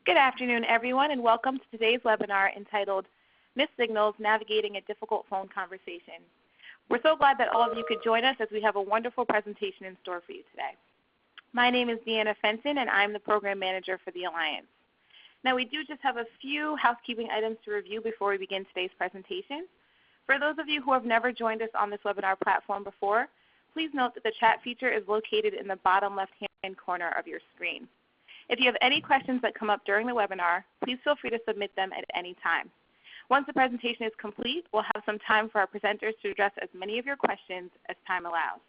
Good afternoon, everyone, and welcome to today's webinar entitled Missed Signals, Navigating a Difficult Phone Conversation. We're so glad that all of you could join us as we have a wonderful presentation in store for you today. My name is Deanna Fenton, and I'm the Program Manager for the Alliance. Now, we do just have a few housekeeping items to review before we begin today's presentation. For those of you who have never joined us on this webinar platform before, please note that the chat feature is located in the bottom left-hand corner of your screen. If you have any questions that come up during the webinar, please feel free to submit them at any time. Once the presentation is complete, we'll have some time for our presenters to address as many of your questions as time allows.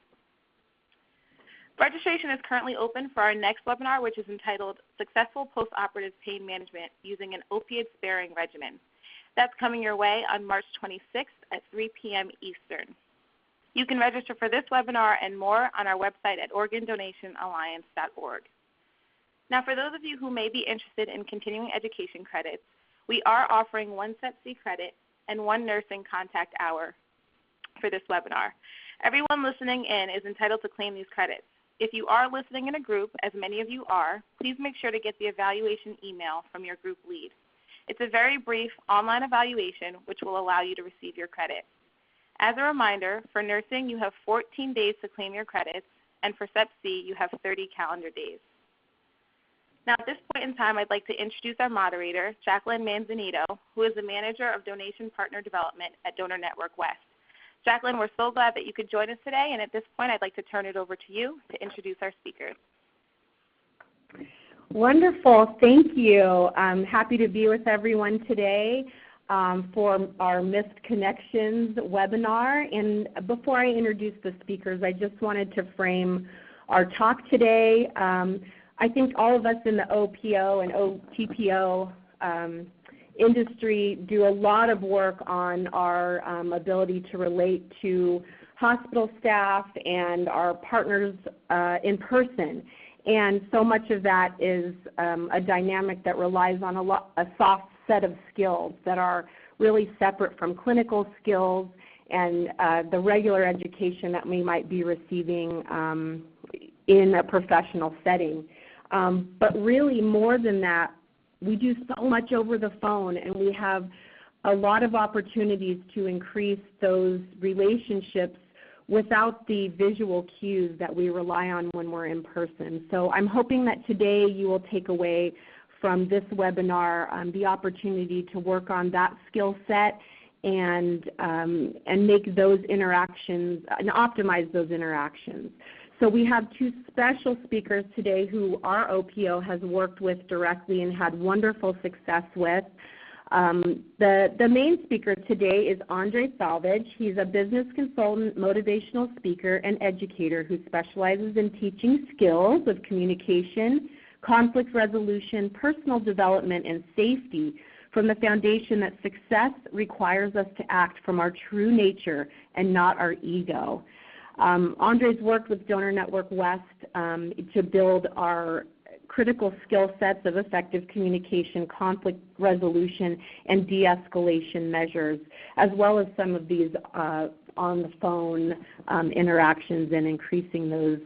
Registration is currently open for our next webinar, which is entitled Successful Postoperative Pain Management Using an Opioid-Sparing Regimen. That's coming your way on March 26th at 3 p.m. Eastern. You can register for this webinar and more on our website at organdonationalliance.org. Now, for those of you who may be interested in continuing education credits, we are offering one CEPC credit and one nursing contact hour for this webinar. Everyone listening in is entitled to claim these credits. If you are listening in a group, as many of you are, please make sure to get the evaluation email from your group lead. It's a very brief online evaluation which will allow you to receive your credit. As a reminder, for nursing you have 14 days to claim your credits, and for CEPC you have 30 calendar days. Now, at this point in time, I'd like to introduce our moderator, Jacqueline Manzanito, who is the Manager of Donation Partner Development at Donor Network West. Jacqueline, we're so glad that you could join us today, and at this point I'd like to turn it over to you to introduce our speakers. Wonderful. Thank you. I'm happy to be with everyone today for our Missed Connections webinar. And before I introduce the speakers, I just wanted to frame our talk today. I think all of us in the OPO and OTPO industry do a lot of work on our ability to relate to hospital staff and our partners in person. And so much of that is a dynamic that relies on a soft set of skills that are really separate from clinical skills and the regular education that we might be receiving in a professional setting. But really more than that, we do so much over the phone, and we have a lot of opportunities to increase those relationships without the visual cues that we rely on when we're in person. So I'm hoping that today you will take away from this webinar the opportunity to work on that skill set and make those interactions and optimize those interactions. So we have two special speakers today who our OPO has worked with directly and had wonderful success with. The main speaker today is Salvage. He's a business consultant, motivational speaker, and educator who specializes in teaching skills of communication, conflict resolution, personal development, and safety from the foundation that success requires us to act from our true nature and not our ego. Andre's worked with Donor Network West to build our critical skill sets of effective communication, conflict resolution, and de-escalation measures, as well as some of these on the phone interactions and increasing those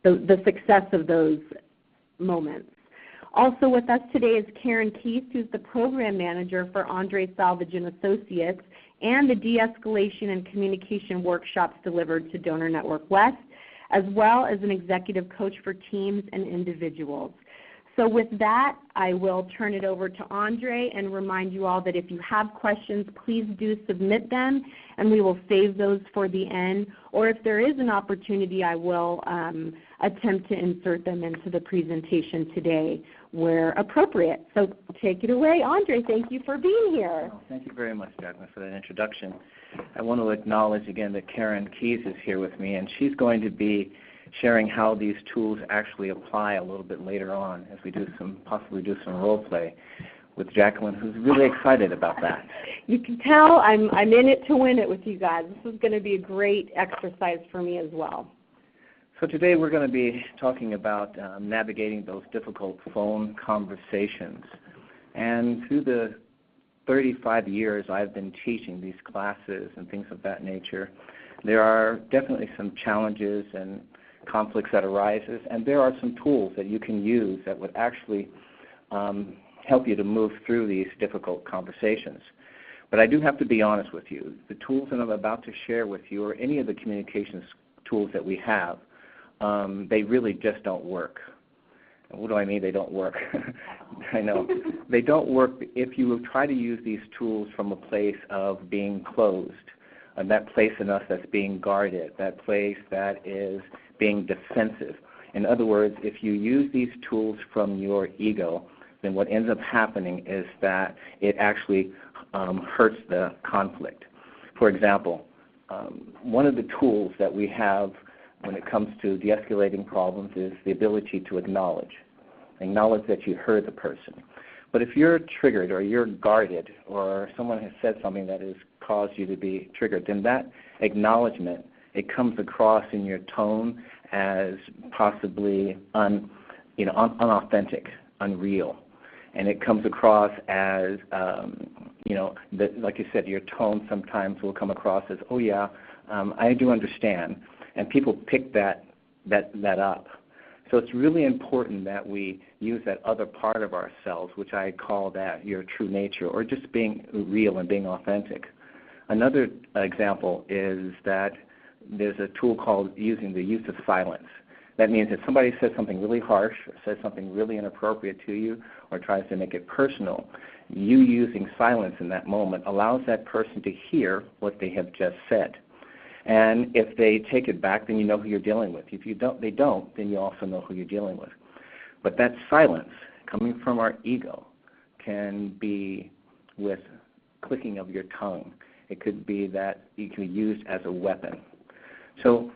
the success of those moments. Also with us today is Keese, who's the program manager for Salvage and Associates and the de-escalation and communication workshops delivered to Donor Network West, as well as an executive coach for teams and individuals. So with that, I will turn it over to Andre and remind you all that if you have questions, please do submit them, and we will save those for the end. Or if there is an opportunity, I will attempt to insert them into the presentation today where appropriate. So take it away, Andre. Thank you for being here. Oh, thank you very much, Jacqueline, for that introduction. I want to acknowledge again that Keese is here with me, and she's going to be sharing how these tools actually apply a little bit later on as we possibly do some role play with Jacqueline, who's really excited about that. You can tell I'm in it to win it with you guys. This is going to be a great exercise for me as well. So today we're going to be talking about navigating those difficult phone conversations. And through the 35 years I've been teaching these classes and things of that nature, there are definitely some challenges and conflicts that arises, and there are some tools that you can use that would actually help you to move through these difficult conversations. But I do have to be honest with you. The tools that I'm about to share with you, or any of the communications tools that we have, they really just don't work. And what do I mean they don't work? I know. They don't work if you try to use these tools from a place of being closed, and that place in us that's being guarded, that place that is being defensive. In other words, if you use these tools from your ego, then what ends up happening is that it actually hurts the conflict. For example, one of the tools that we have when it comes to de-escalating problems is the ability to acknowledge that you heard the person. But if you're triggered or you're guarded or someone has said something that has caused you to be triggered, then that acknowledgement, it comes across in your tone as possibly unauthentic, unreal. And it comes across as, like you said, your tone sometimes will come across as, oh yeah, I do understand. And people pick that up. So it's really important that we use that other part of ourselves, which I call that your true nature, or just being real and being authentic. Another example is that there's a tool called using the use of silence. That means if somebody says something really harsh, or says something really inappropriate to you, or tries to make it personal, you using silence in that moment allows that person to hear what they have just said. And if they take it back, then you know who you're dealing with. If they don't, then you also know who you're dealing with. But that silence coming from our ego can be with clicking of your tongue. It could be that it can be used as a weapon. So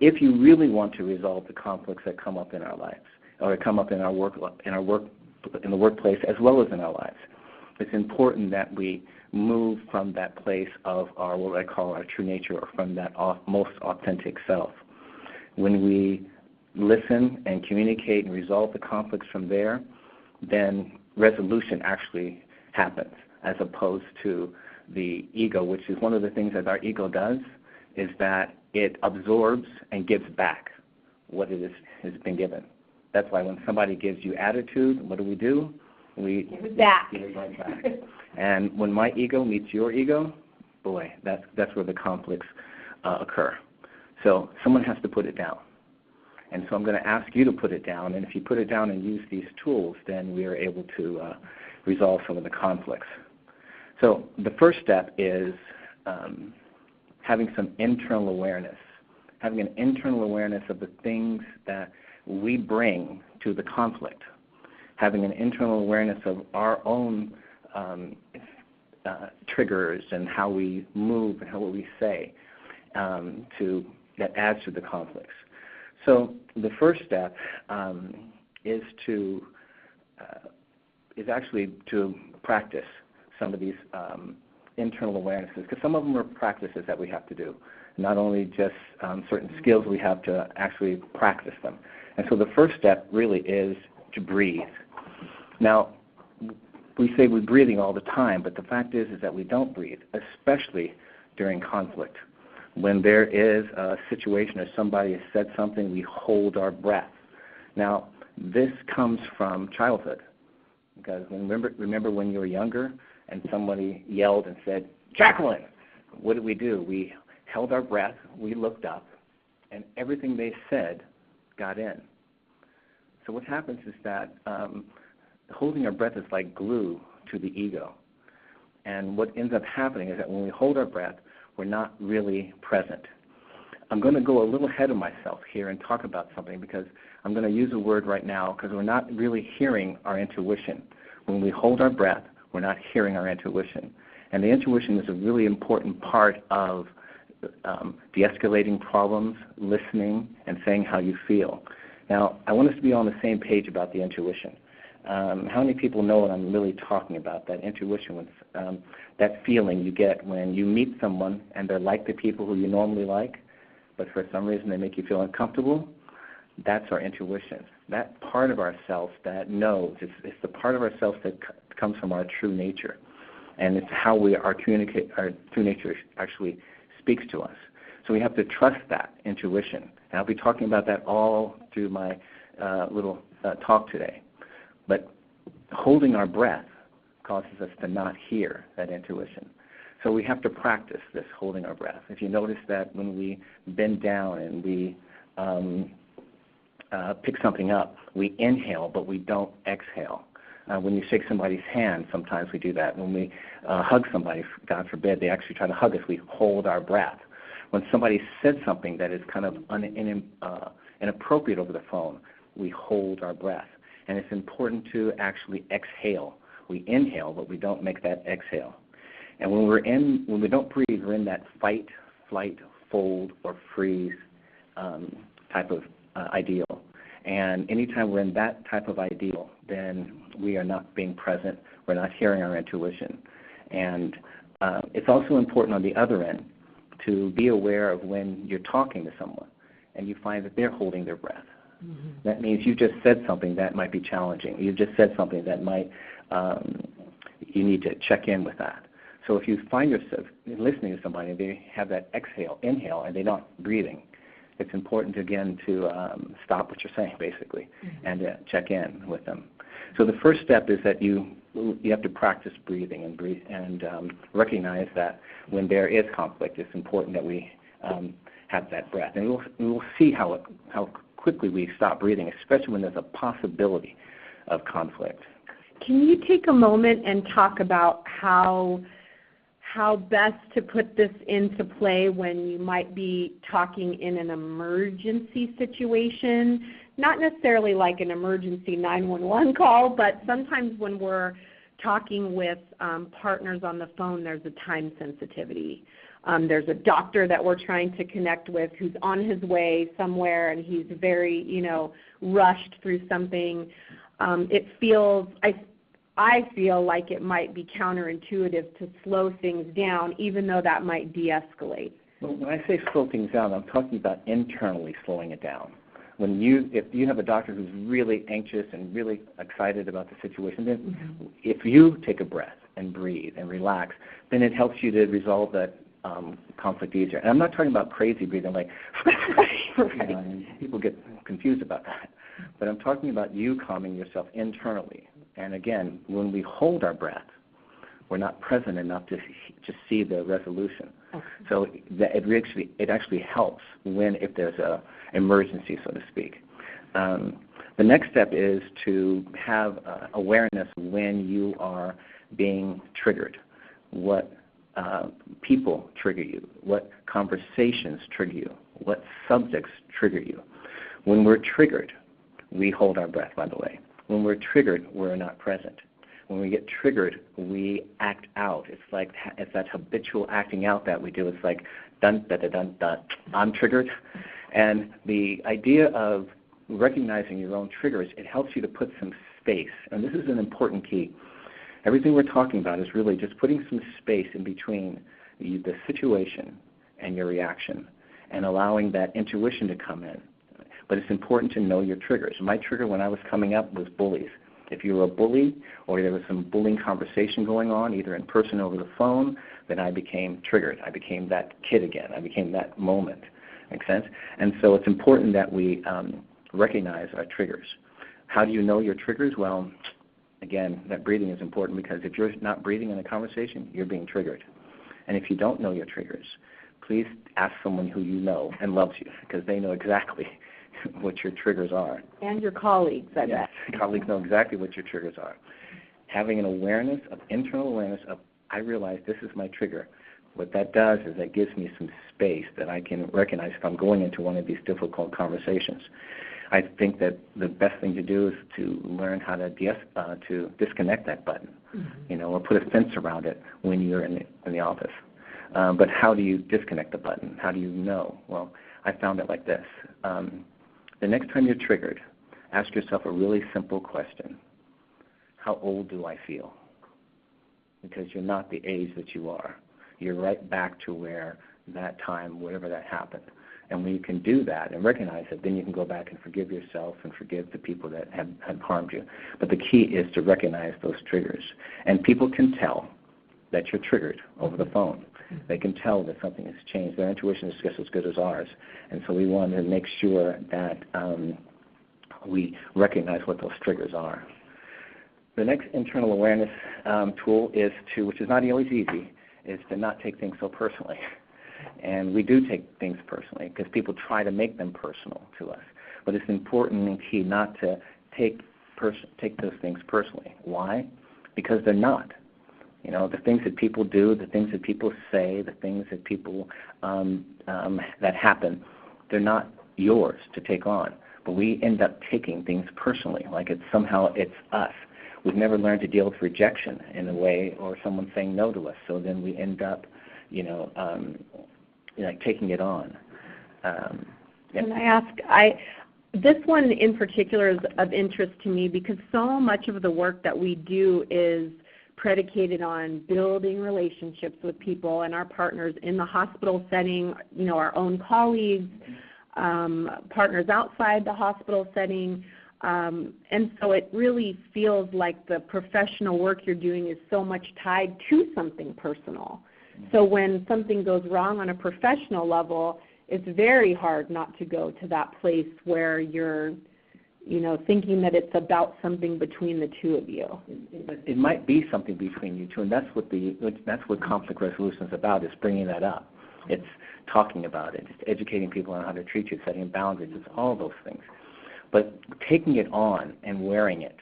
if you really want to resolve the conflicts that come up in our lives, or come up in the workplace as well as in our lives, it's important that we move from that place of our, what I call our true nature, or from that most authentic self. When we listen and communicate and resolve the conflicts from there, then resolution actually happens, as opposed to the ego, which is one of the things that our ego does, is that it absorbs and gives back what it has been given. That's why when somebody gives you attitude, what do? We give it back. Give it right back. And when my ego meets your ego, boy, that's where the conflicts occur. So someone has to put it down. And so I'm going to ask you to put it down. And if you put it down and use these tools, then we are able to resolve some of the conflicts. So the first step is having some internal awareness, having an internal awareness of the things that we bring to the conflict, having an internal awareness of our own triggers and how we move and what we say that adds to the conflicts. So the first step is actually to practice some of these internal awarenesses, because some of them are practices that we have to do, not only just certain skills, we have to actually practice them. And so the first step really is to breathe. Now, we say we're breathing all the time, but the fact is that we don't breathe, especially during conflict. When there is a situation or somebody has said something, we hold our breath. Now, this comes from childhood, because remember when you were younger and somebody yelled and said, "Jacqueline," what did? We held our breath, we looked up, and everything they said got in. So what happens is that holding our breath is like glue to the ego. And what ends up happening is that when we hold our breath, we're not really present. I'm going to go a little ahead of myself here and talk about something, because I'm going to use a word right now because we're not really hearing our intuition. When we hold our breath, we're not hearing our intuition. And the intuition is a really important part of de-escalating problems, listening, and saying how you feel. Now, I want us to be on the same page about the intuition. How many people know what I'm really talking about, that intuition, that feeling you get when you meet someone and they're like the people who you normally like, but for some reason they make you feel uncomfortable? That's our intuition. That part of ourselves that knows, it's the part of ourselves that comes from our true nature. And it's how our true nature actually speaks to us. So we have to trust that intuition. And I'll be talking about that all through my little talk today. But holding our breath causes us to not hear that intuition. So we have to practice this holding our breath. If you notice that when we bend down and we pick something up, we inhale, but we don't exhale. When you shake somebody's hand, sometimes we do that. When we hug somebody, God forbid, they actually try to hug us, we hold our breath. When somebody said something that is kind of inappropriate over the phone, we hold our breath. And it's important to actually exhale. We inhale, but we don't make that exhale. And when we don't breathe, we're in that fight, flight, fold, or freeze type of ideal. And anytime we're in that type of ideal, then we are not being present. We're not hearing our intuition. And it's also important on the other end to be aware of when you're talking to someone and you find that they're holding their breath. Mm-hmm. That means you just said something that might be challenging. You just said something that might, you need to check in with that. So if you find yourself listening to somebody and they have that inhale, and they're not breathing, it's important, again, to stop what you're saying, basically, mm-hmm. and check in with them. So the first step is that you have to practice breathing and recognize that when there is conflict, it's important that we have that breath. And we'll see how quickly we stop breathing, especially when there's a possibility of conflict. Can you take a moment and talk about how best to put this into play when you might be talking in an emergency situation? Not necessarily like an emergency 911 call, but sometimes when we're talking with partners on the phone, there's a time sensitivity. There's a doctor that we're trying to connect with who's on his way somewhere, and he's very, rushed through something. I feel like it might be counterintuitive to slow things down, even though that might de-escalate. Well, when I say slow things down, I'm talking about internally slowing it down. If you have a doctor who's really anxious and really excited about the situation, then mm-hmm. if you take a breath and breathe and relax, then it helps you to resolve that conflict easier. And I'm not talking about crazy breathing, like right. And people get confused about that. But I'm talking about you calming yourself internally. And again, when we hold our breath, we're not present enough to see the resolution. Okay. So it actually helps if there's an emergency, so to speak. The next step is to have awareness when you are being triggered. What people trigger you, what conversations trigger you, what subjects trigger you. When we're triggered, we hold our breath, by the way. When we're triggered, we're not present. When we get triggered, we act out. It's that habitual acting out that we do. It's like, dun, da, da, dun, dun, I'm triggered. And the idea of recognizing your own triggers, it helps you to put some space. And this is an important key. Everything we're talking about is really just putting some space in between the situation and your reaction and allowing that intuition to come in. But it's important to know your triggers. My trigger when I was coming up was bullies. If you were a bully or there was some bullying conversation going on, either in person or over the phone, then I became triggered. I became that kid again. I became that moment. Make sense? And so it's important that we recognize our triggers. How do you know your triggers? Well, again, that breathing is important because if you're not breathing in a conversation, you're being triggered. And if you don't know your triggers, please ask someone who you know and loves you because they know exactly what your triggers are. And your colleagues, I bet. Yes, colleagues know exactly what your triggers are. Having an awareness, internal awareness of, I realize this is my trigger. What that does is that gives me some space that I can recognize if I'm going into one of these difficult conversations. I think that the best thing to do is to learn how to disconnect that button, mm-hmm. Or put a fence around it when you're in the office. But how do you disconnect the button? How do you know? Well, I found it like this. The next time you're triggered, ask yourself a really simple question. How old do I feel? Because you're not the age that you are. You're right back to where that time, whatever that happened. And when you can do that and recognize it, then you can go back and forgive yourself and forgive the people that had harmed you. But the key is to recognize those triggers. And people can tell that you're triggered over the phone. They can tell that something has changed. Their intuition is just as good as ours. And so we want to make sure that we recognize what those triggers are. The next internal awareness tool is to, which is not always easy, is to not take things so personally. And we do take things personally because people try to make them personal to us. But it's important and key not to take those things personally. Why? Because they're not. You know, the things that people do, the things that people say, the things that people that happen, they're not yours to take on. But we end up taking things personally, like it's somehow it's us. We've never learned to deal with rejection in a way, or someone saying no to us. So then we end up, you know, like taking it on. Can I ask? This one in particular is of interest to me because so much of the work that we do is predicated on building relationships with people and our partners in the hospital setting, you know, our own colleagues, partners outside the hospital setting. And so it really feels like the professional work you're doing is so much tied to something personal. So when something goes wrong on a professional level, it's very hard not to go to that place where you're, you know, thinking that it's about something between the two of you. It might be something between you two, and that's what conflict resolution is about, is bringing that up. It's talking about it. It's educating people on how to treat you, setting boundaries. It's all those things. But taking it on and wearing it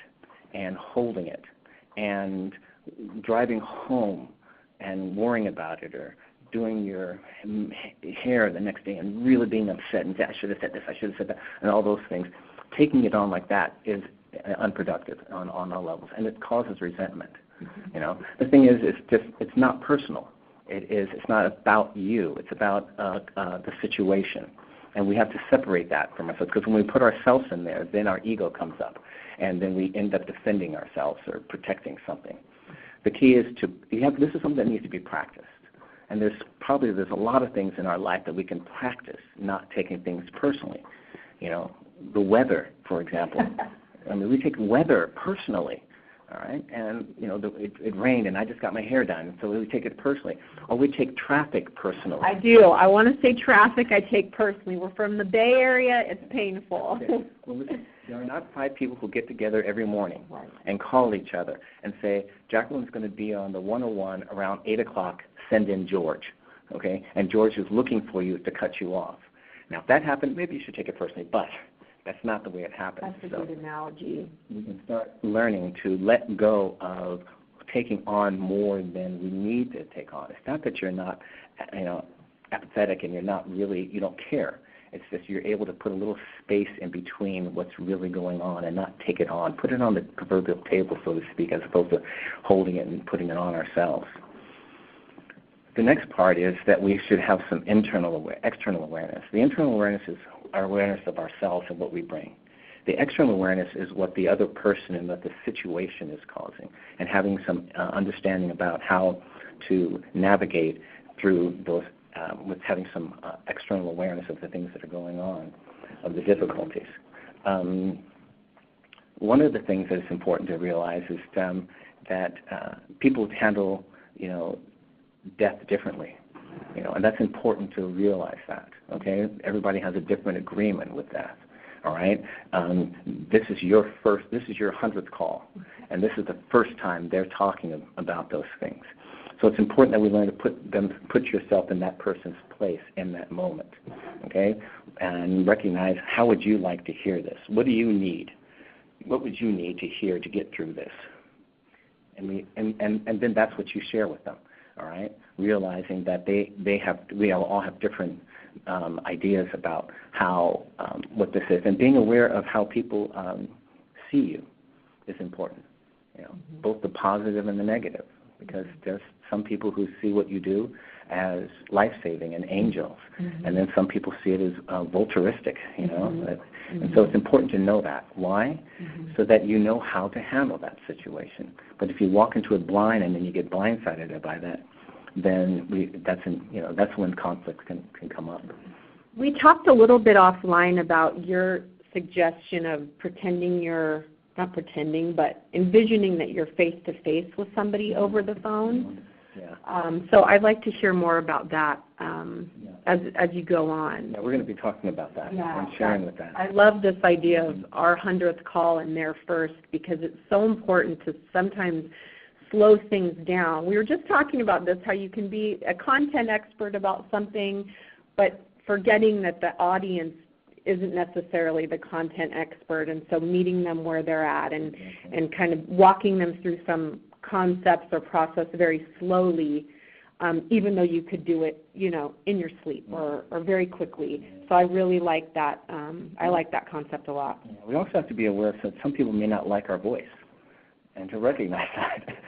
and holding it and driving home and worrying about it, or doing your hair the next day and really being upset and say, I should have said this, I should have said that, and all those things, taking it on like that is unproductive on all levels, and it causes resentment. You know, the thing is, it's not personal. It's not about you. It's about the situation. And we have to separate that from ourselves, because when we put ourselves in there, then our ego comes up, and then we end up defending ourselves or protecting something. The key is this is something that needs to be practiced. And there's a lot of things in our life that we can practice, not taking things personally. You know, the weather, for example. I mean, we take weather personally. All right, and you know, it rained, and I just got my hair done, so we take it personally. Or we take traffic personally. I do. I want to say traffic I take personally. We're from the Bay Area. It's painful. Okay. Well, there are not 5 people who get together every morning and call each other and say, Jacqueline's going to be on the 101 around 8 o'clock, send in George. Okay? And George is looking for you to cut you off. Now, if that happened, maybe you should take it personally, but that's not the way it happens. That's a good analogy. We can start learning to let go of taking on more than we need to take on. It's not that you're not, you know, apathetic and you don't care. It's just you're able to put a little space in between what's really going on and not take it on. Put it on the proverbial table, so to speak, as opposed to holding it and putting it on ourselves. The next part is that we should have some external awareness. The internal awareness is our awareness of ourselves and what we bring. The external awareness is what the other person and what the situation is causing, and having some understanding about how to navigate through those, with having some external awareness of the things that are going on, of the difficulties. One of the things that is important to realize is that people handle, you know, death differently. You know, and that's important to realize that. Okay, everybody has a different agreement with that. All right, this is your 100th call, and this is the first time they're talking about those things. So it's important that we learn to put yourself in that person's place in that moment. Okay, and recognize, how would you like to hear this? What do you need? What would you need to hear to get through this? And then that's what you share with them. All right, realizing that we all have different ideas about how what this is, and being aware of how people see you is important. You know, both the positive and the negative, because there's some people who see what you do as life-saving and angels, and then some people see it as voltairistic. You know, and so it's important to know that. Why? So that you know how to handle that situation. But if you walk into it blind and then you get blindsided by that, then that's when conflict can come up. We talked a little bit offline about your suggestion of envisioning that you're face-to-face with somebody over the phone. So I'd like to hear more about that as you go on. Yeah, we're going to be talking about that and sharing with that. I love this idea of our 100th call and there first, because it's so important to sometimes slow things down. We were just talking about this, how you can be a content expert about something, but forgetting that the audience isn't necessarily the content expert, and so meeting them where they're at and kind of walking them through some concepts or process very slowly, even though you could do it, in your sleep or very quickly. So I really like that. I like that concept a lot. Yeah, we also have to be aware that some people may not like our voice, and to recognize that.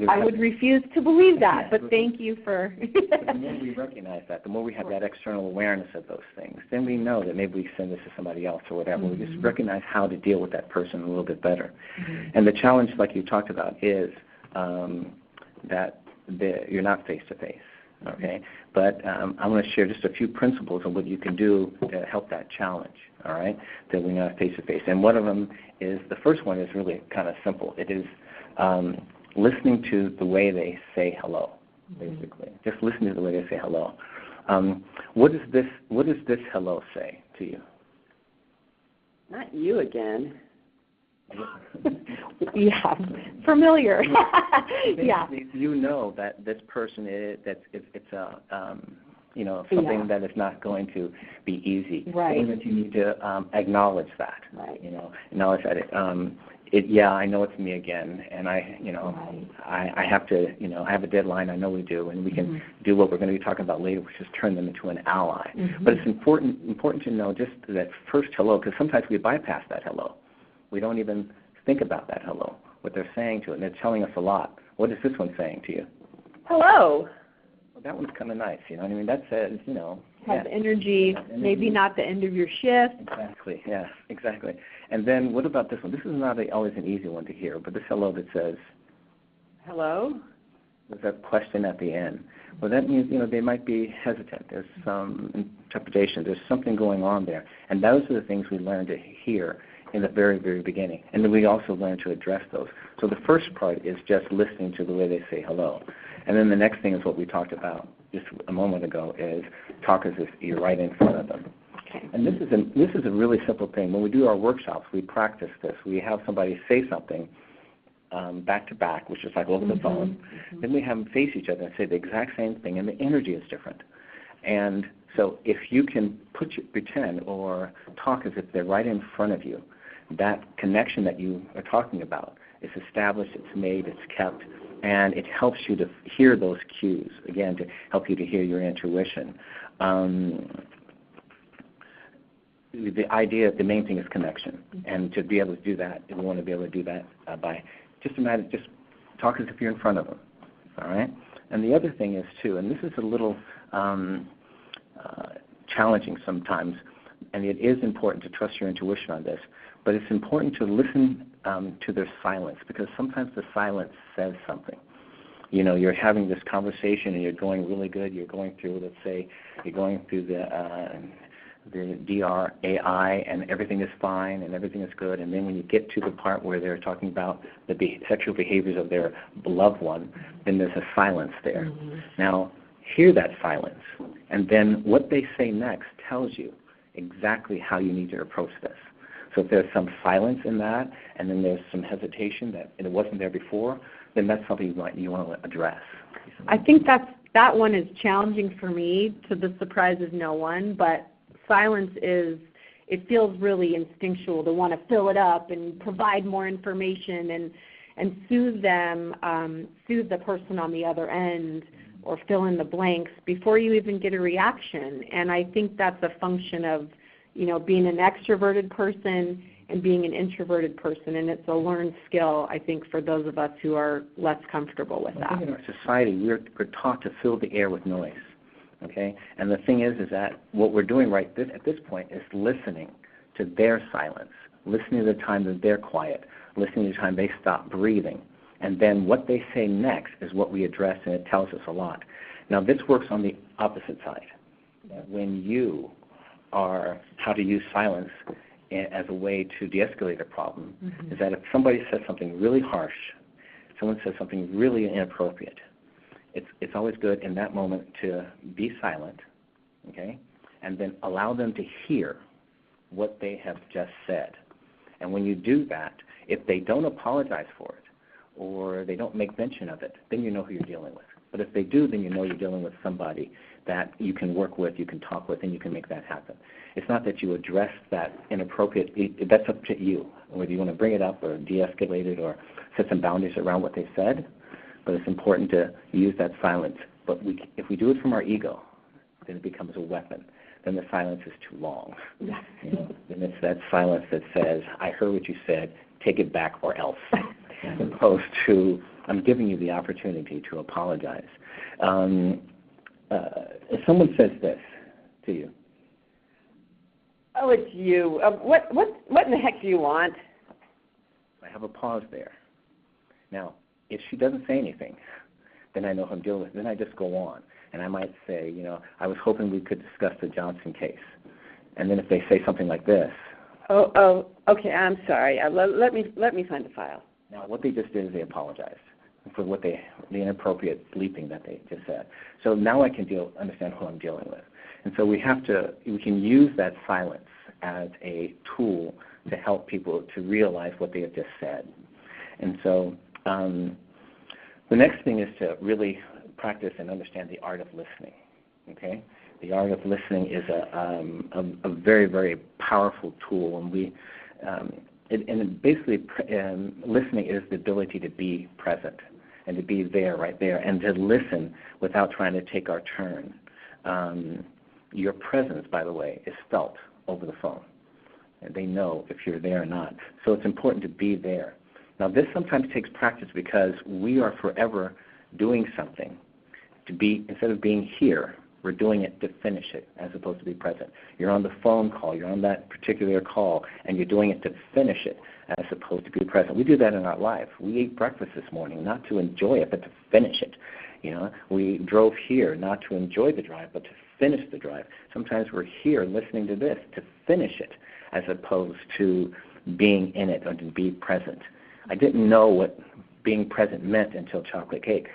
I would refuse to believe that, but thank you for... The more we recognize that, the more we have that external awareness of those things, then we know that maybe we send this to somebody else or whatever. We just recognize how to deal with that person a little bit better. And the challenge, like you talked about, is that you're not face-to-face, okay? But I want to share just a few principles of what you can do to help that challenge, all right, that we're not face-to-face. And one of them is, the first one is really kind of simple. It is listening to the way they say hello, basically. Just listening to the way they say hello. What does this hello say to you? Not you again. Yeah, familiar. Yeah. You know that this person is something that is not going to be easy. Right. And that you need to acknowledge that. Right. Acknowledge that I know it's me again, and I have to, I have a deadline. I know we do, and we can do what we're going to be talking about later, which is turn them into an ally. But it's important to know just that first hello, because sometimes we bypass that hello. We don't even think about that hello, what they're saying to it, and they're telling us a lot. What is this one saying to you? Hello. Well, that one's kind of nice, you know what I mean? That says, Has energy, maybe not the end of your shift. Exactly, yeah, exactly. And then what about this one? This is not always an easy one to hear, but this hello that says, hello? There's a question at the end. Well, that means, they might be hesitant. There's some interpretation. There's something going on there. And those are the things we learn to hear in the very, very beginning. And then we also learn to address those. So the first part is just listening to the way they say hello. And then the next thing is what we talked about just a moment ago, is talk as if you're right in front of them. Okay. And this is a really simple thing. When we do our workshops, we practice this. We have somebody say something back to back, which is like over the phone. Then we have them face each other and say the exact same thing, and the energy is different. And so if you can pretend or talk as if they're right in front of you, that connection that you are talking about is established, it's made, it's kept, and it helps you to hear those cues, again, to help you to hear your intuition. The main thing is connection, and to be able to do that, we want to be able to do that by just talk as if you're in front of them, all right? And the other thing is, too, and this is a little challenging sometimes, and it is important to trust your intuition on this, but it's important to listen to their silence, because sometimes the silence says something. You're having this conversation and you're going really good. You're going through, let's say, you're going through the DRAI, and everything is fine and everything is good. And then when you get to the part where they're talking about the sexual behaviors of their loved one, then there's a silence there. Now, hear that silence, and then what they say next tells you exactly how you need to approach this. So if there's some silence in that, and then there's some hesitation that it wasn't there before, then that's something you want to address. I think that one is challenging for me, to the surprise of no one, but silence it feels really instinctual to want to fill it up and provide more information and soothe them, soothe the person on the other end, or fill in the blanks before you even get a reaction. And I think that's a function of being an extroverted person and being an introverted person, and it's a learned skill, I think, for those of us who are less comfortable with that. In our society, we're taught to fill the air with noise, okay? And the thing is that what we're doing at this point is listening to their silence, listening to the time that they're quiet, listening to the time they stop breathing. And then what they say next is what we address, and it tells us a lot. Now, this works on the opposite side. When you are how to use silence as a way to de-escalate a problem, is that if somebody says something really harsh, someone says something really inappropriate, it's always good in that moment to be silent, okay, and then allow them to hear what they have just said. And when you do that, if they don't apologize for it or they don't make mention of it, then you know who you're dealing with. But if they do, then you know you're dealing with somebody that you can work with, you can talk with, and you can make that happen. It's not that you address that inappropriate, that's up to you, whether you want to bring it up or de-escalate it or set some boundaries around what they said, but it's important to use that silence. But if we do it from our ego, then it becomes a weapon. Then the silence is too long. You know, then it's that silence that says, I heard what you said, take it back or else, as opposed to, I'm giving you the opportunity to apologize. If someone says this to you, oh, it's you. What in the heck do you want? I have a pause there. Now, if she doesn't say anything, then I know who I'm dealing with. Then I just go on. And I might say, you know, I was hoping we could discuss the Johnson case. And then if they say something like this. Oh, okay, I'm sorry. Let me find the file. Now, what they just did is they apologized for what the inappropriate bleeping that they just said. So now I can understand who I'm dealing with. And so we can use that silence as a tool to help people to realize what they have just said. And so the next thing is to really practice and understand the art of listening. Okay, the art of listening is a very, very powerful tool, and basically listening is the ability to be present and to be there, right there, and to listen without trying to take our turn. Your presence, by the way, is felt over the phone. And they know if you're there or not. So it's important to be there. Now, this sometimes takes practice because we are forever doing something. Instead of being here, we're doing it to finish it as opposed to be present. You're on the phone call, you're on that particular call, and you're doing it to finish it as opposed to be present. We do that in our life. We ate breakfast this morning not to enjoy it, but to finish it. You know, we drove here not to enjoy the drive, but to finish the drive. Sometimes we're here listening to this to finish it as opposed to being in it or to be present. I didn't know what being present meant until chocolate cake.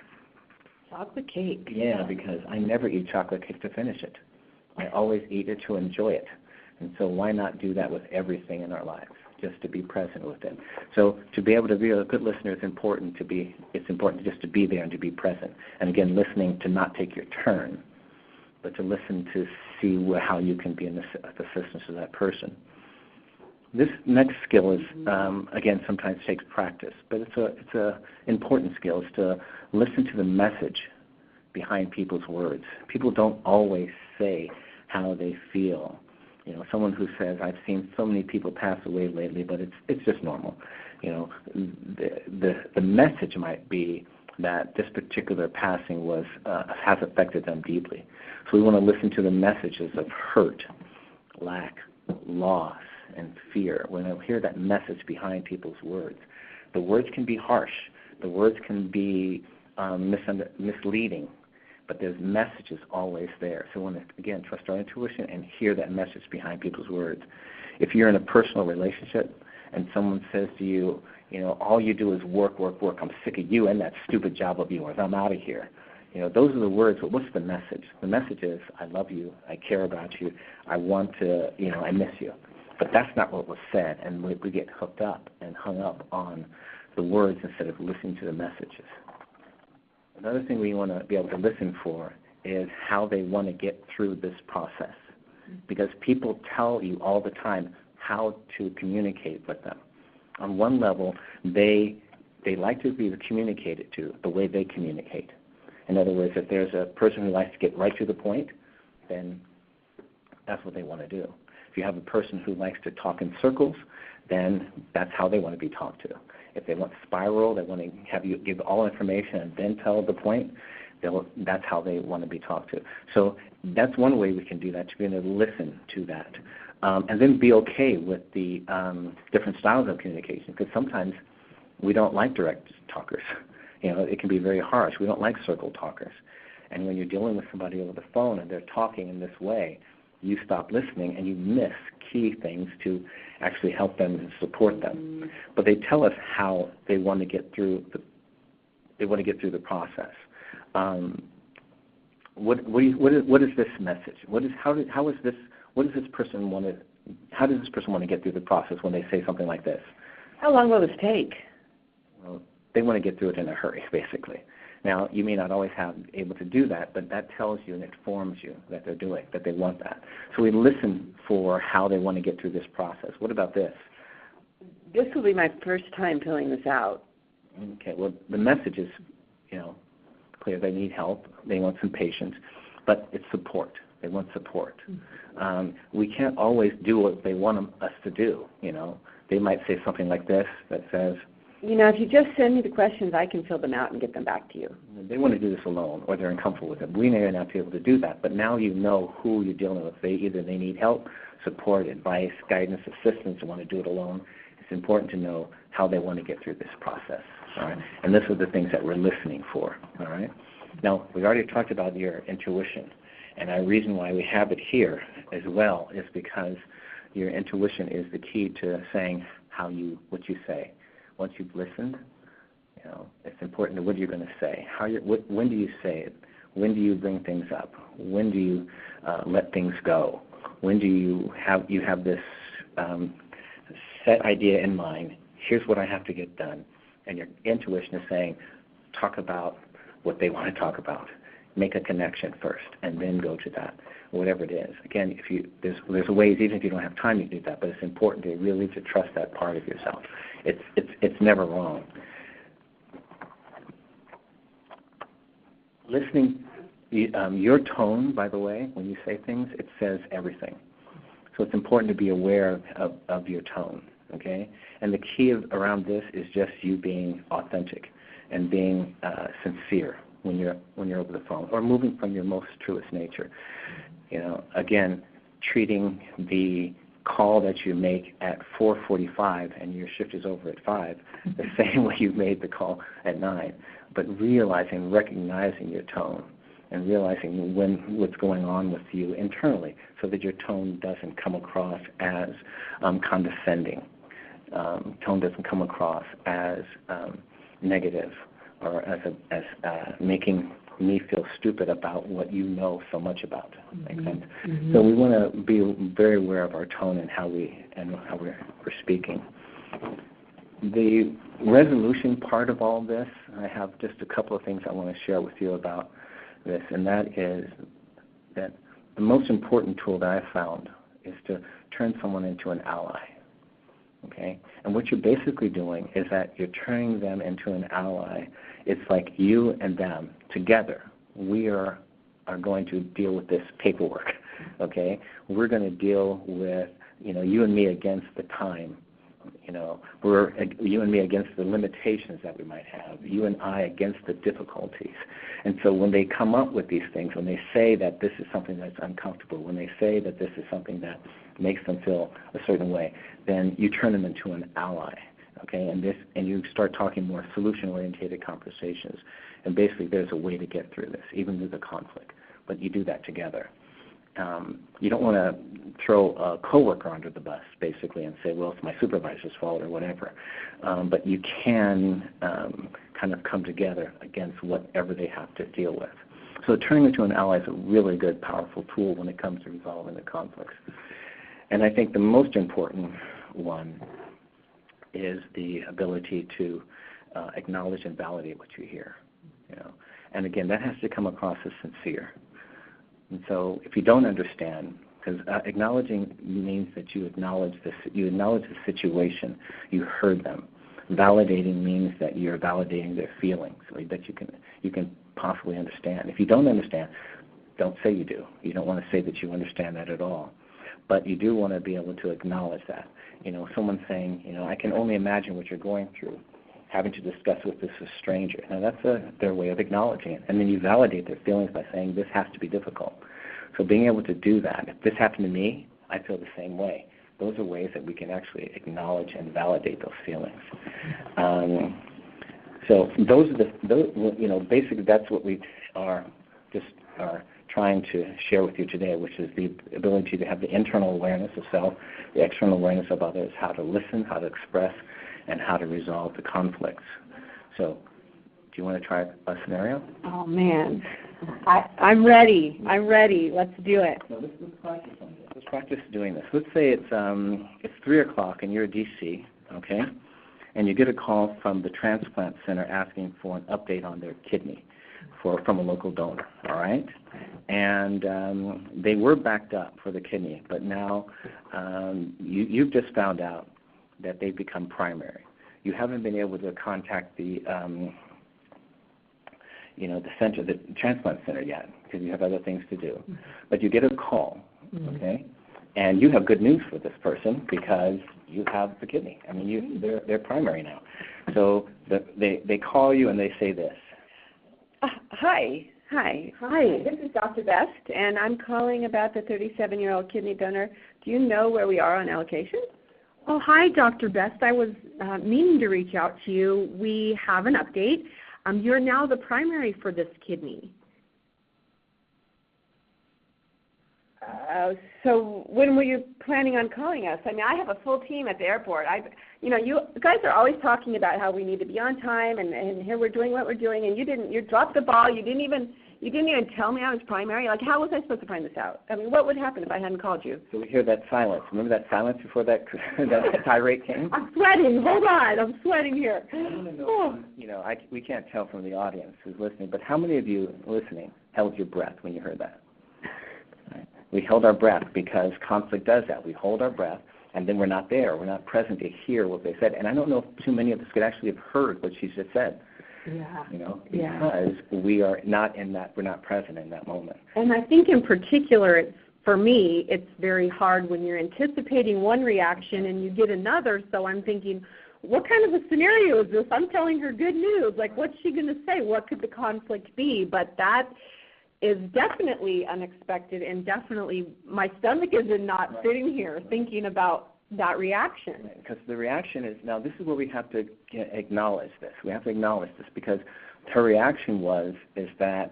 Chocolate cake? Yeah, because I never eat chocolate cake to finish it. I always eat it to enjoy it. And so why not do that with everything in our lives, just to be present with it? So to be able to be a good listener, it's important just to be there and to be present. And again, listening to not take your turn, but to listen to see how you can be of assistance to that person. This next skill is, again, sometimes takes practice, but it's a important skill, is to listen to the message behind people's words. People don't always say how they feel. You know, someone who says, I've seen so many people pass away lately, but it's just normal. You know, the message might be that this particular passing has affected them deeply. So we want to listen to the messages of hurt, lack, loss, and fear. When I hear that message behind people's words, the words can be harsh, the words can be misleading, but there's messages always there. So we want to, again, trust our intuition and hear that message behind people's words. If you're in a personal relationship and someone says to you, you know, all you do is work, work, work, I'm sick of you and that stupid job of yours, I'm out of here. You know, those are the words, but what's the message? The message is, I love you, I care about you, I want to, you know, I miss you. But that's not what was said, and we get hooked up and hung up on the words instead of listening to the messages. Another thing we want to be able to listen for is how they want to get through this process, because people tell you all the time how to communicate with them. On one level, they like to be communicated to the way they communicate. In other words, if there's a person who likes to get right to the point, then that's what they want to do. If you have a person who likes to talk in circles, then that's how they want to be talked to. If they want to spiral, they want to have you give all information and then tell the point, that's how they want to be talked to. So that's one way we can do that, to be able to listen to that. And then be okay with the different styles of communication, because sometimes we don't like direct talkers. You know, it can be very harsh. We don't like circle talkers. And when you're dealing with somebody over the phone and they're talking in this way, you stop listening and you miss key things to actually help them and support them. But they tell us how they want to get through the process. what is this message? How does this person want to get through the process when they say something like this? How long will this take? Well, they want to get through it in a hurry, basically. Now, you may not always be able to do that, but that tells you and informs you that they want that. So we listen for how they want to get through this process. What about this? This will be my first time filling this out. Okay, well, the message is, clear. They need help. They want some patience, but it's support. They want support. We can't always do what they want us to do, They might say something like this that says, if you just send me the questions, I can fill them out and get them back to you. They want to do this alone, or they're uncomfortable with it. We may not be able to do that, but now you know who you're dealing with. Either they need help, support, advice, guidance, assistance, and want to do it alone. It's important to know how they want to get through this process. All right? And this are the things that we're listening for. All right? Now, we already talked about your intuition, and the reason why we have it here as well is because your intuition is the key to saying what you say. Once you've listened, it's important to what you're going to say. When do you say it? When do you bring things up? When do you let things go? When do you have this set idea in mind? Here's what I have to get done, and your intuition is saying, talk about what they want to talk about. Make a connection first, and then go to that, whatever it is. Again, there's ways, even if you don't have time to do that, but it's important to really trust that part of yourself. It's never wrong. Listening, your tone, by the way, when you say things, it says everything. So it's important to be aware of your tone, okay? And the key around this is just you being authentic and being sincere when you're over the phone, or moving from your most truest nature. Again, treating the call that you make at 4:45 and your shift is over at 5, the same way you made the call at 9, but recognizing your tone and realizing what's going on with you internally, so that your tone doesn't come across as condescending. Tone doesn't come across as negative, or as making me feel stupid about what you know so much about. Makes sense? So we want to be very aware of our tone and how we're speaking. The resolution part of all this, I have just a couple of things I want to share with you about this, and that is that the most important tool that I've found is to turn someone into an ally. Okay? And what you're basically doing is that you're turning them into an ally. It's like you and them together. We are going to deal with this paperwork. Okay? We're going to deal with, you and me against the time. We're you and me against the limitations that we might have. You and I against the difficulties. And so when they come up with these things, when they say that this is something that's uncomfortable, when they say that this is something that makes them feel a certain way, then you turn them into an ally. Okay, and you start talking more solution-oriented conversations. And basically, there's a way to get through this, even through the conflict. But you do that together. You don't want to throw a coworker under the bus, basically, and say, well, it's my supervisor's fault or whatever. But you can kind of come together against whatever they have to deal with. So turning into an ally is a really good, powerful tool when it comes to resolving the conflicts. And I think the most important one is the ability to acknowledge and validate what you hear. And again, that has to come across as sincere. And so if you don't understand, because acknowledging means that you acknowledge the situation, you heard them. Validating means that you're validating their feelings, or that you can possibly understand. If you don't understand, don't say you do. You don't want to say that you understand that at all. But you do want to be able to acknowledge that. Someone saying, I can only imagine what you're going through, having to discuss with this stranger. Now that's their way of acknowledging it. And then you validate their feelings by saying, this has to be difficult. So being able to do that, if this happened to me, I feel the same way. Those are ways that we can actually acknowledge and validate those feelings. So those are basically that's what we are trying to share with you today, which is the ability to have the internal awareness of self, the external awareness of others, how to listen, how to express, and how to resolve the conflicts. So you want to try a scenario? Oh, man. I'm ready. I'm ready. Let's do it. So let's practice on this. Let's practice doing this. Let's say it's 3 o'clock and you're DC, okay? And you get a call from the transplant center asking for an update on their kidney from a local donor, all right? And they were backed up for the kidney, but now you've just found out that they've become primary. You haven't been able to contact the the center, the transplant center yet, because you have other things to do. But you get a call, okay? And you have good news for this person because you have the kidney. I mean, they're primary now. So they call you and they say this. Hi. This is Dr. Best, and I'm calling about the 37-year-old kidney donor. Do you know where we are on allocation? Oh, hi, Dr. Best. I was meaning to reach out to you. We have an update. You're now the primary for this kidney. So when were you planning on calling us? I mean, I have a full team at the airport. You guys are always talking about how we need to be on time, and here we're doing what we're doing, and you dropped the ball. You didn't even tell me I was primary. Like, how was I supposed to find this out? I mean, what would happen if I hadn't called you? So we hear that silence. Remember that silence before that tirade came? I'm sweating. Hold on. I'm sweating here. I want to know, we can't tell from the audience who's listening, but how many of you listening held your breath when you heard that? Right. We held our breath because conflict does that. We hold our breath, and then we're not there. We're not present to hear what they said. And I don't know if too many of us could actually have heard what she just said. Yeah. Because we are not in that, we're not present in that moment. And I think in particular, for me, it's very hard when you're anticipating one reaction and you get another. So I'm thinking, what kind of a scenario is this? I'm telling her good news. Like, what's she going to say? What could the conflict be? But that is definitely unexpected, and definitely my stomach is not sitting here thinking about that reaction. Because the reaction is, now this is where we have to acknowledge this. We have to acknowledge this because her reaction is that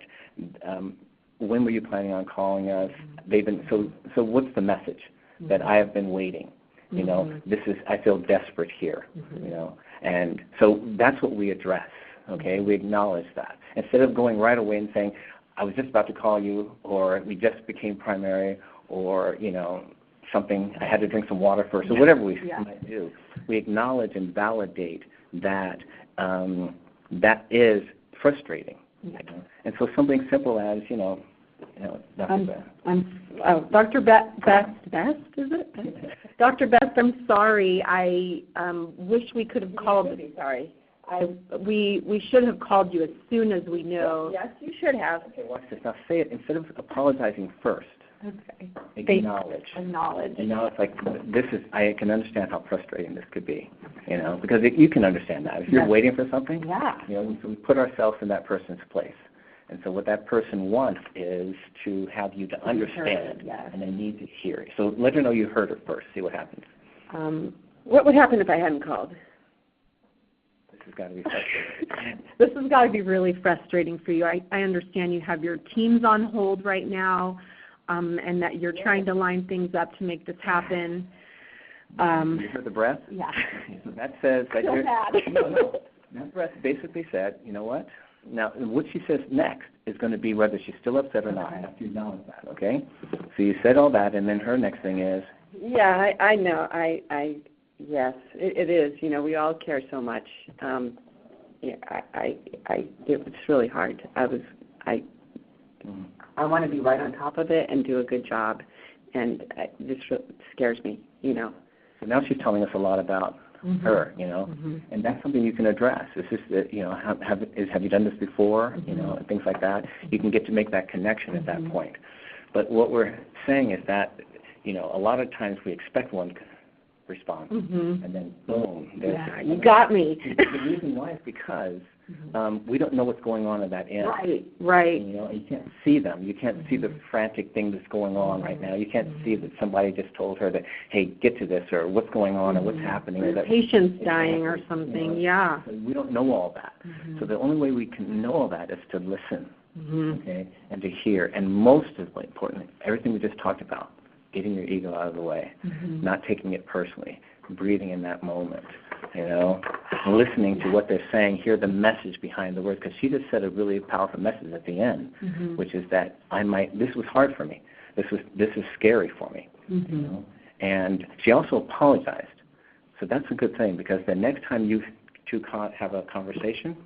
when were you planning on calling us? They've been, so what's the message? That I have been waiting. I feel desperate here, and so that's what we address, okay? We acknowledge that. Instead of going right away and saying, I was just about to call you, or we just became primary, or, something, I had to drink some water first, or whatever we might do. We acknowledge and validate that that is frustrating. And so something simple as, Dr. Best, is it? Dr. Best, I'm sorry. I wish we could have called. Sorry. We should have called you as soon as we know. Yes, you should have. Okay, watch this. Now say it, instead of apologizing first, okay. Acknowledge. Acknowledge. And now it's like, I can understand how frustrating this could be, because you can understand that. If you're waiting for something, so we put ourselves in that person's place. And so what that person wants is to have you to understand, and they need to hear it. So let her know you heard her first. See what happens. What would happen if I hadn't called? This has got to be frustrating. This has got to be really frustrating for you. I understand you have your teams on hold right now, and that you're trying to line things up to make this happen. You heard the breath? Yeah. So that says that so bad. That breath basically said, you know what? Now, what she says next is going to be whether she's still upset or not. I have to acknowledge that, okay? So you said all that, and then her next thing is? Yeah, I know. Yes, it is. We all care so much. It's really hard. I want to be right on top of it and do a good job, and this scares me. So now she's telling us a lot about her, and that's something you can address. It's just that, have you done this before, and things like that. You can get to make that connection at that point. But what we're saying is that, a lot of times we expect one response, and then boom. You got me. The reason why is because we don't know what's going on at that end. Right. You can't see them. You can't see the frantic thing that's going on right now. You can't see that somebody just told her that, hey, get to this, or what's going on, or what's happening. Or patient's dying or something, So we don't know all that. So the only way we can know all that is to listen, okay, and to hear. And most importantly, everything we just talked about, getting your ego out of the way, not taking it personally, breathing in that moment, you know, listening to what they're saying, hear the message behind the words, because she just said a really powerful message at the end, which is that this was hard for me. This is scary for me. You know? And she also apologized. So that's a good thing, because the next time you two have a conversation,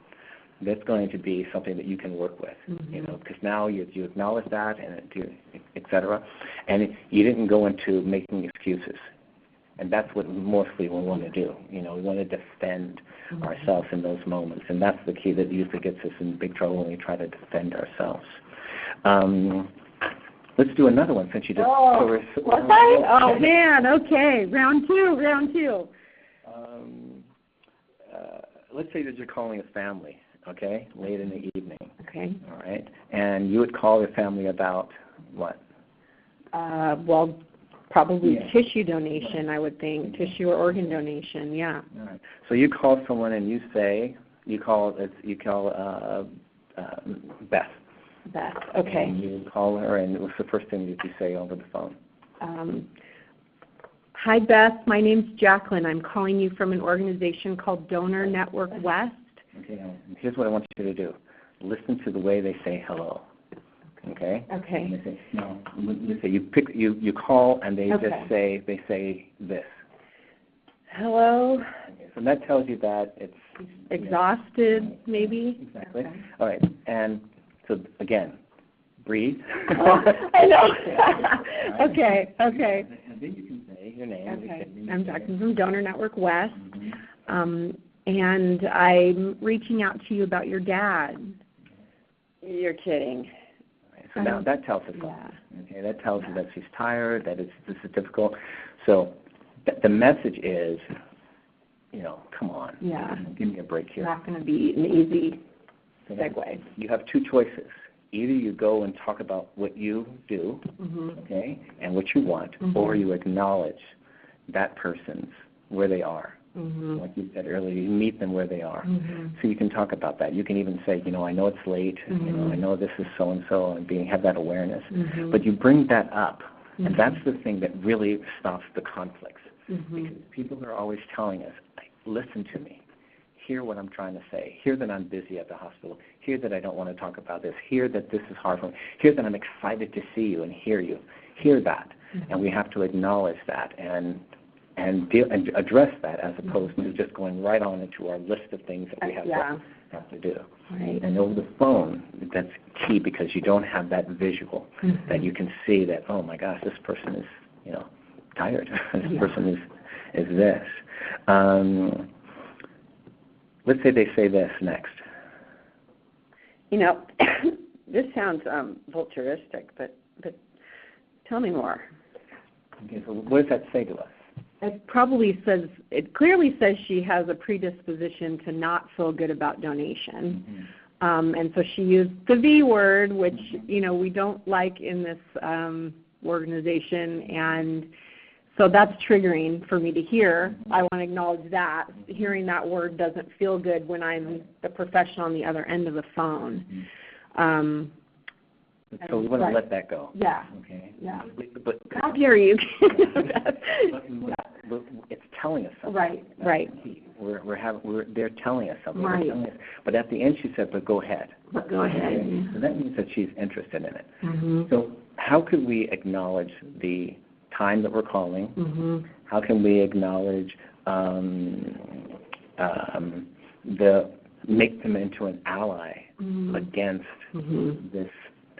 that's going to be something that you can work with, you know, because now you acknowledge that, and et cetera, and you didn't go into making excuses. And that's what mostly we want to do. You know, we want to defend ourselves in those moments, and that's the key that usually gets us in big trouble when we try to defend ourselves. Let's do another one since you just. Oh man, okay, round two. Let's say that you're calling a family, okay, late in the evening. Okay. All right, and you would call your family about what? Well, probably tissue donation, I would think, tissue or organ donation. Yeah. All right. So you call someone and you call Beth. Beth. Okay. And you call her, and what's the first thing that you say over the phone? Hi, Beth. My name's Jacqueline. I'm calling you from an organization called Donor Network West. Okay. Now, here's what I want you to do. Listen to the way they say hello. Okay. Okay. And they say, no. You say you call, and they just say this. Hello. Okay, so that tells you that it's exhausted, maybe. Exactly. Okay. All right. And so again, breathe. I know. Okay. And then you can say your name. Okay. I'm Jacqueline from Donor Network West, and I'm reaching out to you about your dad. You're kidding. So now that tells us something. Okay, that tells you that she's tired, that this is difficult. So the message is, you know, come on. Yeah. Give me a break here. It's not going to be an easy segue. You have two choices. Either you go and talk about what you do, okay, and what you want, or you acknowledge that person's where they are. Like you said earlier, you meet them where they are. So you can talk about that. You can even say, you know, I know it's late. You know, I know this is so-and-so, and have that awareness. But you bring that up, and that's the thing that really stops the conflicts. Because people are always telling us, listen to me. Hear what I'm trying to say. Hear that I'm busy at the hospital. Hear that I don't want to talk about this. Hear that this is hard for me. Hear that I'm excited to see you and hear you. Hear that. And we have to acknowledge that and address that, as opposed to just going right on into our list of things that we have to do. Right. And over the phone, that's key, because you don't have that visual that you can see that, oh my gosh, this person is, you know, tired. This person is this. Let's say they say this next. You know, this sounds vulturistic, but tell me more. Okay, so what does that say to us? It clearly says she has a predisposition to not feel good about donation. And so she used the V word, which, you know, we don't like in this organization, and so that's triggering for me to hear. I want to acknowledge that. Hearing that word doesn't feel good when I'm the professional on the other end of the phone. So we want to let that go. Yeah. Okay. Yeah. But how dare you? but it's telling us something. Right. They're telling us something. Right. But at the end she said, "But go ahead." But go ahead. Okay? So that means that she's interested in it. So how could we acknowledge the time that we're calling? How can we acknowledge make them into an ally against this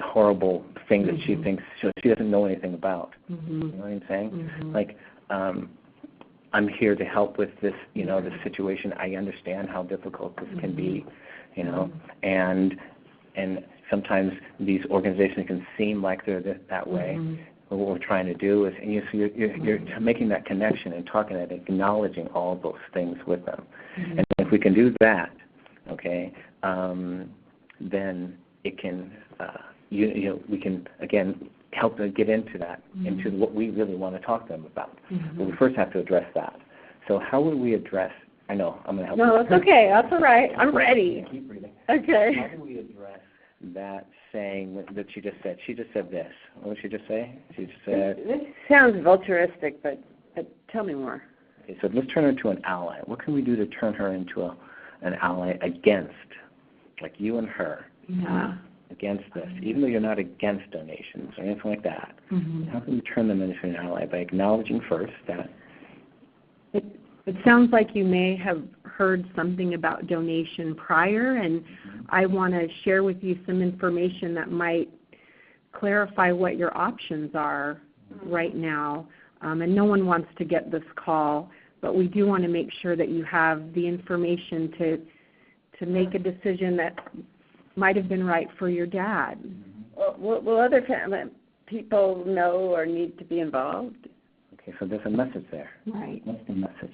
horrible thing that she thinks she doesn't know anything about? You know what I'm saying? Like, I'm here to help with this, you know, this situation. I understand how difficult this can be, you know, and sometimes these organizations can seem like they're that way. But what we're trying to do is, and you're making that connection and talking and acknowledging all those things with them. And if we can do that, okay, then it can, we can again help them get into that, into what we really want to talk to them about. But we first have to address that. So how would we address? I know I'm going to help. No, that's okay. That's all right. I'm ready. Keep reading. Okay. How do we address that saying that she just said? She just said this. What did she just say? She just said. This sounds vulturistic, but tell me more. Okay, so let's turn her into an ally. What can we do to turn her into an ally against, like you and her, against this? Even though you're not against donations or anything like that, how can we turn them into an ally? By acknowledging first that. It sounds like you may have heard something about donation prior, and I want to share with you some information that might clarify what your options are right now. And no one wants to get this call, but we do want to make sure that you have the information to make a decision that might have been right for your dad. Will other people know or need to be involved? Okay, so there's a message there. Right. What's the message?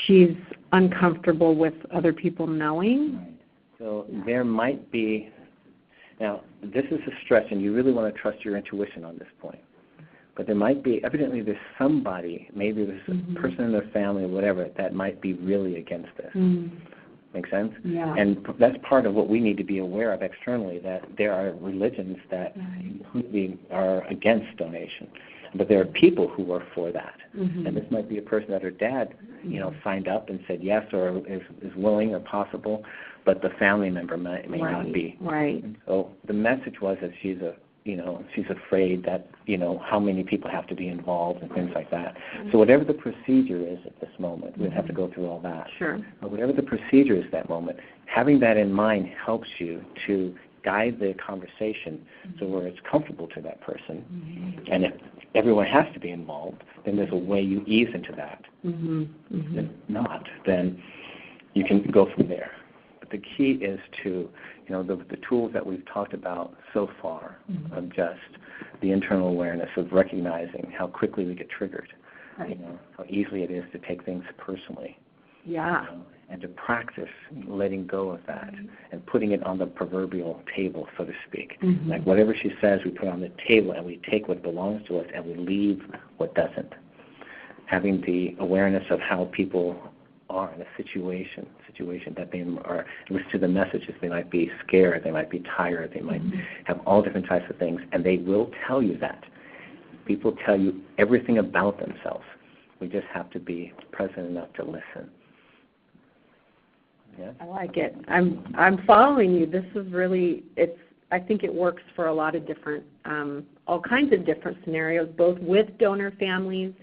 She's uncomfortable with other people knowing. Right. So there might be, now this is a stretch and you really want to trust your intuition on this point, but there might be, evidently there's somebody, maybe there's a person in their family or whatever, that might be really against this. Make sense? Yeah. And that's part of what we need to be aware of externally, that there are religions that completely are against donation. But there are people who are for that. And this might be a person that her dad, signed up and said yes or is willing or possible, but the family member may not be. Right. And so the message was that she's afraid that, how many people have to be involved and things like that. So whatever the procedure is at this moment, we'd have to go through all that. Sure. But whatever the procedure is that moment, having that in mind helps you to guide the conversation so where it's comfortable to that person. And if everyone has to be involved, then there's a way you ease into that. If not, then you can go from there. But the key is to, the tools that we've talked about so far of just the internal awareness of recognizing how quickly we get triggered, how easily it is to take things personally. Yeah. And to practice letting go of that and putting it on the proverbial table, so to speak. Like whatever she says, we put on the table and we take what belongs to us and we leave what doesn't. Having the awareness of how people are in a situation that they are, listen to the messages, they might be scared, they might be tired, they might have all different types of things, and they will tell you that. People tell you everything about themselves. We just have to be present enough to listen. Yeah. I like it. I'm following you. This is really, I think it works for a lot of different, all kinds of different scenarios, both with donor families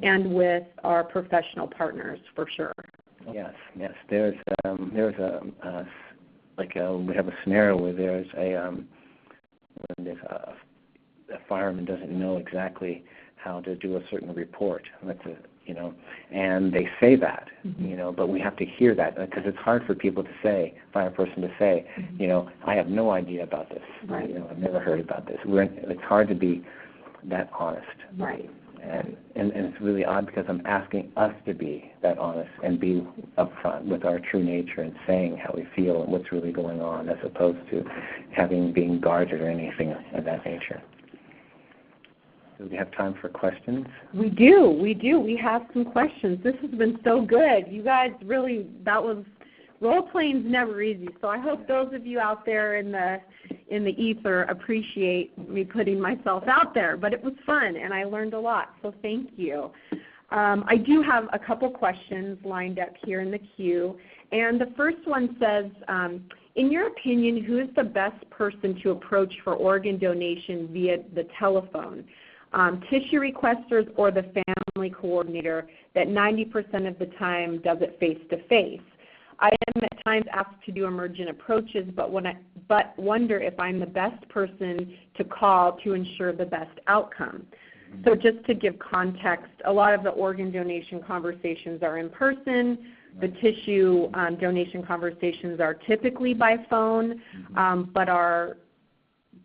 and with our professional partners, for sure. Yes. There's we have a scenario where there's a fireman doesn't know exactly how to do a certain report. And they say that, but we have to hear that because it's hard for people to say, fire person to say, I have no idea about this. Right. I've never heard about this. It's hard to be that honest. Right. And it's really odd because I'm asking us to be that honest and be upfront with our true nature and saying how we feel and what's really going on, as opposed to being guarded or anything of that nature. Do we have time for questions? We do. We have some questions. This has been so good. You guys really, role-playing's never easy, so I hope those of you out there in the ether appreciate me putting myself out there. But it was fun, and I learned a lot, so thank you. I do have a couple questions lined up here in the queue, and the first one says, in your opinion, who is the best person to approach for organ donation via the telephone? Tissue requesters or the family coordinator that 90% of the time does it face-to-face. I am at times asked to do emergent approaches, but wonder if I'm the best person to call to ensure the best outcome. So just to give context, a lot of the organ donation conversations are in person. The tissue donation conversations are typically by phone,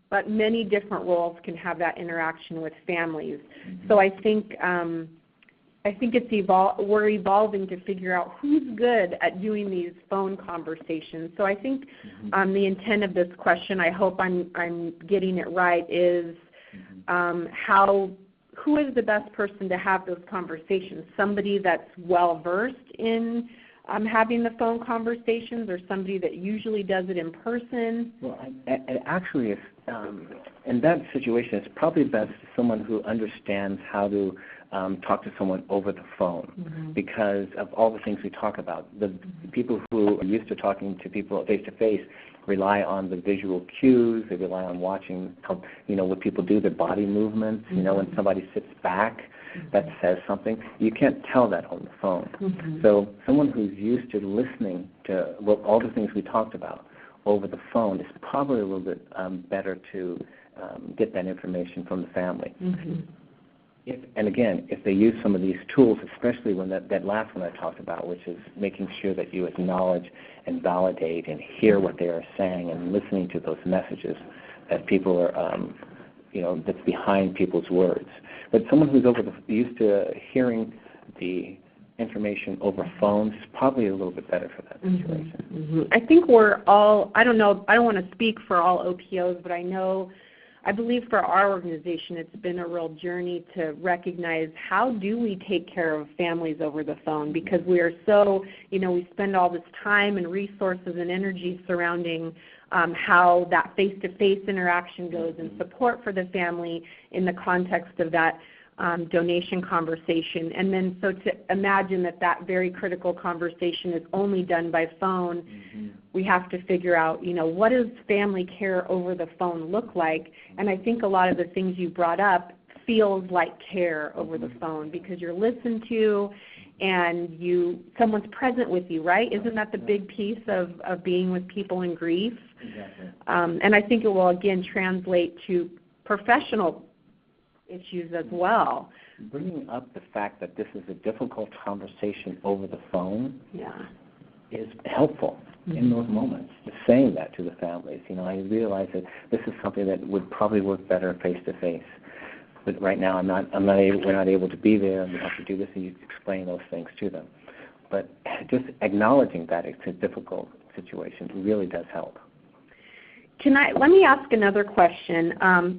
but many different roles can have that interaction with families. So I think we're evolving to figure out who's good at doing these phone conversations. So I think the intent of this question, I hope I'm getting it right, is who is the best person to have those conversations? Somebody that's well-versed in having the phone conversations, or somebody that usually does it in person? Well, actually, in that situation, it's probably best someone who understands how to talk to someone over the phone because of all the things we talk about. The people who are used to talking to people face-to-face rely on the visual cues. They rely on watching how, what people do, their body movements. When somebody sits back, that says something. You can't tell that on the phone. So someone who's used to listening to all the things we talked about over the phone is probably a little bit better to get that information from the family. And again, if they use some of these tools, especially when that last one I talked about, which is making sure that you acknowledge and validate and hear what they are saying and listening to those messages that people are, that's behind people's words. But someone who's used to hearing the information over phones is probably a little bit better for that situation. I think we're all, I don't know, I don't want to speak for all OPOs, but I believe for our organization it's been a real journey to recognize how do we take care of families over the phone, because we are so, we spend all this time and resources and energy surrounding how that face-to-face interaction goes and support for the family in the context of that donation conversation. And then so to imagine that very critical conversation is only done by phone, we have to figure out, what does family care over the phone look like? And I think a lot of the things you brought up feels like care over the phone because you're listened to and someone's present with you, right? Isn't that the big piece of being with people in grief? Exactly. And I think it will, again, translate to professional issues as well. Bringing up the fact that this is a difficult conversation over the phone is helpful in those moments. Just saying that to the families. I realize that this is something that would probably work better face-to-face. But right now we're not able to be there, and we have to do this, and you explain those things to them. But just acknowledging that it's a difficult situation really does help. Let me ask another question.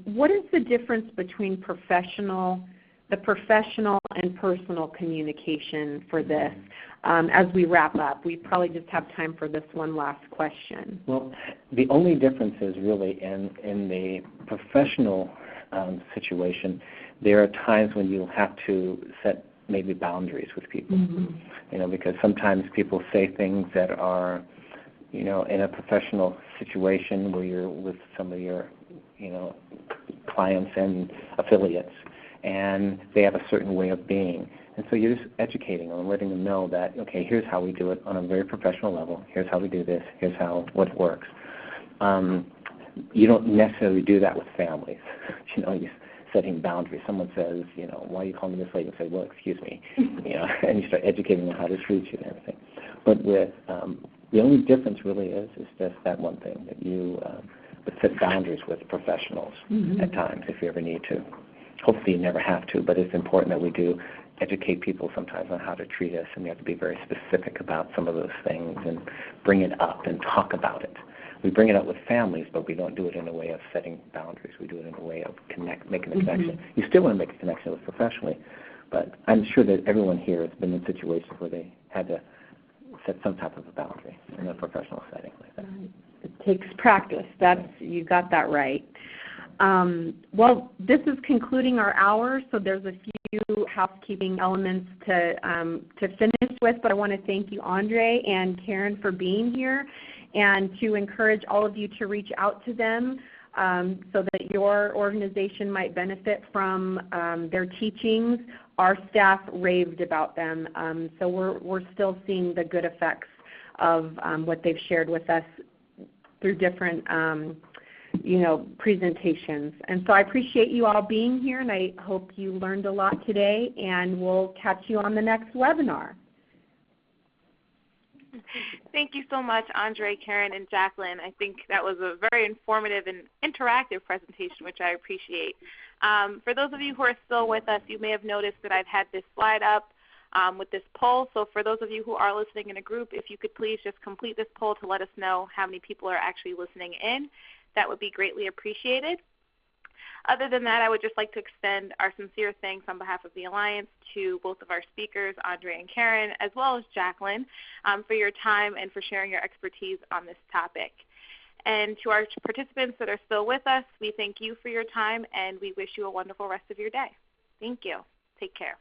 What is the difference between the professional and personal communication for this? As we wrap up, we probably just have time for this one last question. Well, the only difference is really in the professional situation, there are times when you'll have to set maybe boundaries with people, because sometimes people say things that are in a professional situation where you're with some of your, clients and affiliates, and they have a certain way of being. And so you're just educating them, letting them know that, okay, here's how we do it on a very professional level. Here's how we do this. Here's what works. You don't necessarily do that with families. You're setting boundaries. Someone says, why are you calling me this late? You say, well, excuse me. And you start educating them how to treat you and everything. But with the only difference really is just that one thing, that you would set boundaries with professionals at times if you ever need to. Hopefully you never have to, but it's important that we do educate people sometimes on how to treat us, and we have to be very specific about some of those things and bring it up and talk about it. We bring it up with families, but we don't do it in a way of setting boundaries. We do it in a way of making a connection. You still want to make a connection with professionally, but I'm sure that everyone here has been in situations where they had to set some type of a boundary in a professional setting like that. It takes practice. You got that right. Well, this is concluding our hour, so there's a few housekeeping elements to finish with, but I want to thank you, Andre and Karen, for being here, and to encourage all of you to reach out to them so that your organization might benefit from their teachings. Our staff raved about them, so we're still seeing the good effects of what they've shared with us through different presentations. And so I appreciate you all being here, and I hope you learned a lot today, and we'll catch you on the next webinar. Thank you so much, Andre, Karen, and Jacqueline. I think that was a very informative and interactive presentation, which I appreciate. For those of you who are still with us, you may have noticed that I've had this slide up with this poll. So for those of you who are listening in a group, if you could please just complete this poll to let us know how many people are actually listening in, that would be greatly appreciated. Other than that, I would just like to extend our sincere thanks on behalf of the Alliance to both of our speakers, Andre and Karen, as well as Jacqueline, for your time and for sharing your expertise on this topic. And to our participants that are still with us, we thank you for your time, and we wish you a wonderful rest of your day. Thank you. Take care.